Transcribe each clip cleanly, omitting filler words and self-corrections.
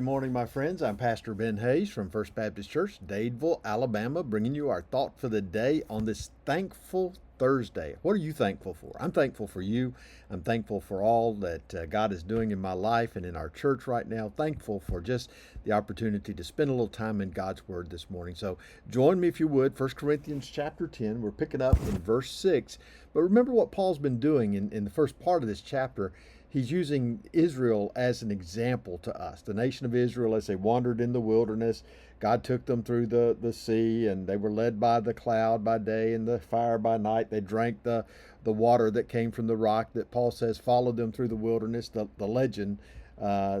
Good morning, my friends. I'm Pastor Ben Hayes from First Baptist Church, Dadeville, Alabama, bringing you our thought for the day on this thankful Thursday. What are you thankful for? I'm thankful for you. I'm thankful for all that God is doing in my life and in our church right now. Thankful for just the opportunity to spend a little time in God's Word this morning. So join me if you would. 1 Corinthians chapter 10. We're picking up in verse 6. But remember what Paul's been doing in the first part of this chapter. He's using Israel as an example to us. The nation of Israel, as they wandered in the wilderness, God took them through the sea, and they were led by the cloud by day and the fire by night. They drank the water that came from the rock that Paul says followed them through the wilderness. The legend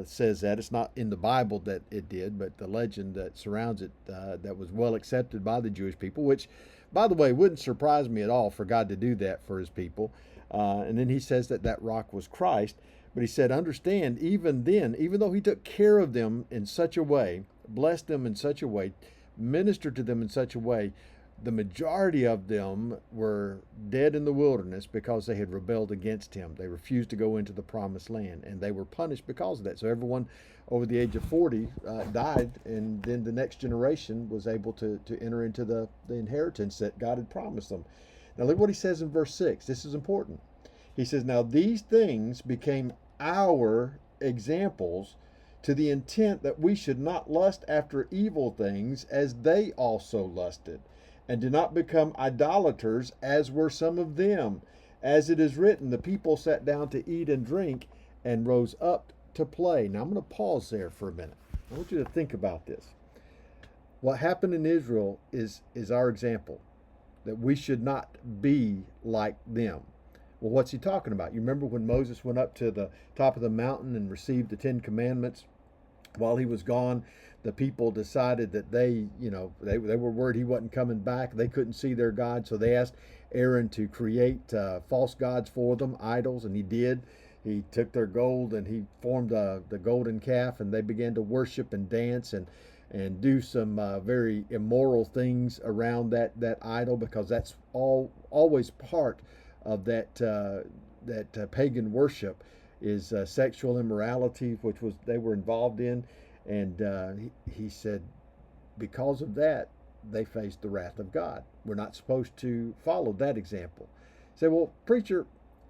says that. It's not in the Bible that it did, but the legend that surrounds it that was well accepted by the Jewish people, which, by the way, wouldn't surprise me at all for God to do that for his people. And then he says that rock was Christ. But he said, understand, even then, even though he took care of them in such a way, blessed them in such a way, ministered to them in such a way, the majority of them were dead in the wilderness because they had rebelled against him. They refused to go into the promised land, and they were punished because of that. So everyone over the age of 40 died, and then the next generation was able to enter into the inheritance that God had promised them. Now look what he says in verse 6. This is important. He says, now these things became our examples to the intent that we should not lust after evil things as they also lusted, and do not become idolaters as were some of them. As it is written, the people sat down to eat and drink and rose up to play. Now I'm going to pause there for a minute. I want you to think about this. What happened in Israel is our example, that we should not be like them. Well, what's he talking about? You remember when Moses went up to the top of the mountain and received the 10 Commandments? While he was gone, the people decided that they were worried he wasn't coming back. They couldn't see their God, so they asked Aaron to create false gods for them, idols, and he did. He took their gold and he formed the golden calf, and they began to worship and dance and do some very immoral things around that idol, because that's always part of that pagan worship is sexual immorality, which was they were involved in, and he said because of that they faced the wrath of God. We're not supposed to follow that example. Say, well, preacher,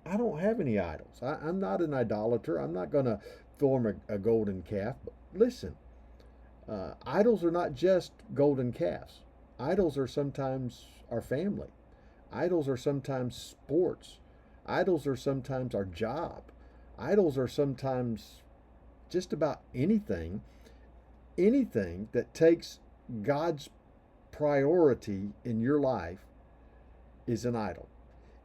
I don't have any idols. I'm not an idolater. I'm not going to form a golden calf. But listen, idols are not just golden calves. Idols are sometimes our family. Idols are sometimes sports. Idols are sometimes our job. Idols are sometimes just about anything that takes God's priority in your life is an idol.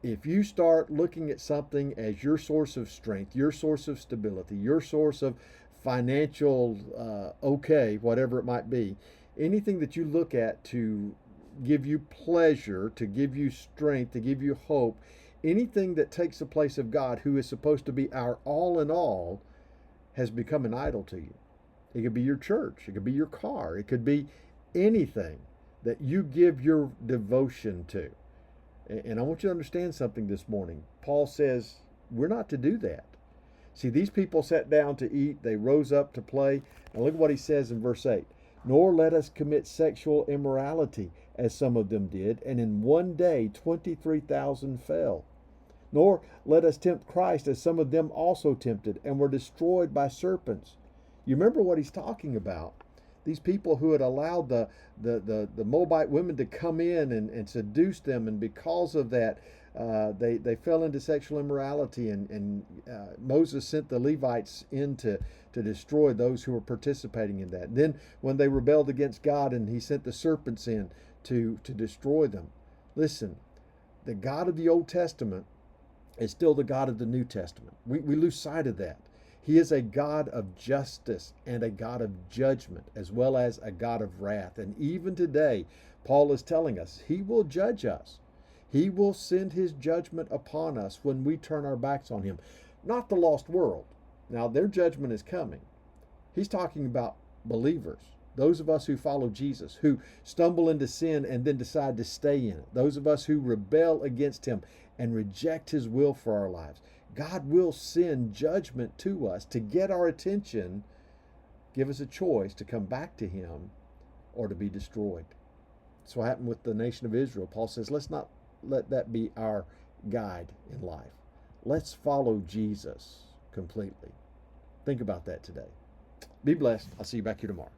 If you start looking at something as your source of strength, your source of stability, your source of financial whatever it might be, anything that you look at to give you pleasure, to give you strength, to give you hope, anything that takes the place of God, who is supposed to be our all in all, has become an idol to you. It could be your church, it could be your car, it could be anything that you give your devotion to. And I want you to understand something this morning. Paul says we're not to do that. See, these people sat down to eat, they rose up to play. And look at what he says in verse 8. Nor let us commit sexual immorality, as some of them did, and in one day 23,000 fell. Nor let us tempt Christ, as some of them also tempted, and were destroyed by serpents. You remember what he's talking about. These people who had allowed the Moabite women to come in and seduce them, and because of that, they fell into sexual immorality, and Moses sent the Levites in to destroy those who were participating in that. And then when they rebelled against God, and he sent the serpents in to destroy them. Listen, the God of the Old Testament is still the God of the New Testament. We lose sight of that. He is a God of justice and a God of judgment, as well as a God of wrath. And even today, Paul is telling us he will judge us. He will send his judgment upon us when we turn our backs on him. Not the lost world. Now, their judgment is coming. He's talking about believers, those of us who follow Jesus, who stumble into sin and then decide to stay in it, those of us who rebel against him and reject his will for our lives. God will send judgment to us to get our attention give us a choice to come back to him or to be destroyed. That's what happened with the nation of Israel. Paul says, let's not let that be our guide in life. Let's follow Jesus completely. Think about that today. Be blessed. I'll see you back here tomorrow.